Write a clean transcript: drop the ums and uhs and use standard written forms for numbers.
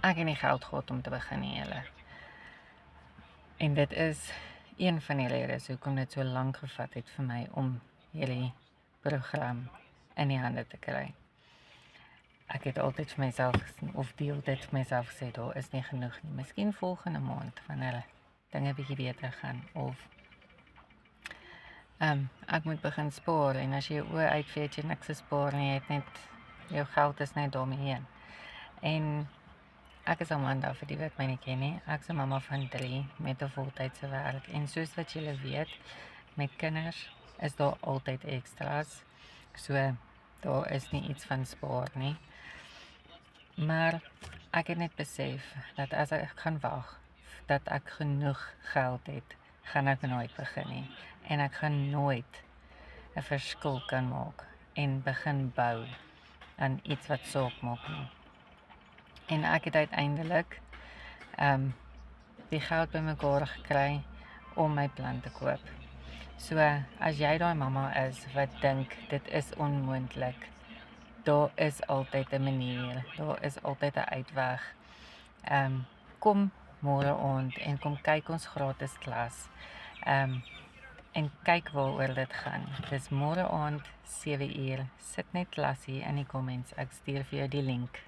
ek het nie geld gehad om te begin nie, julle. En dit is een van die redes hoekom dit so lank gevat het vir my om hierdie program in die hande te kry. Ek het altyd vir myself of die altyd vir myself gesê, daar is nie genoeg nie. Miskien volgende maand wanneer dinge bietjie beter gaan of ek moet begin spaar en as jy jou oë uitvee jy niks te spaar nie, jy het net jou geld is net daarmee heen. En ek is Amanda vir die wat my nie ken nie. Ek is 'n mamma van 3 met 'n voltydse werk en soos wat julle weet, met kinders is daar altyd extras. So daar is nie iets van spaar nie. Maar ek het net besef dat as ek gaan wag dat ek genoeg geld het, gaan ek nooit begin nie. En ek gaan nooit 'n verskil kan maak en begin bou aan iets wat saak maak nie. En ek het uiteindelik die geld bymekaar gekry om my plan te koop. So as jy daai mamma is wat dink dit is onmoontlik, daar is altyd 'n manier, daar is altyd 'n uitweg. Kom môre aand en kom kyk ons gratis klas. En kyk waaroor dit gaan. Dis môre aand 7 uur. Sit net klasie in die comments. Ek stuur vir jou die link.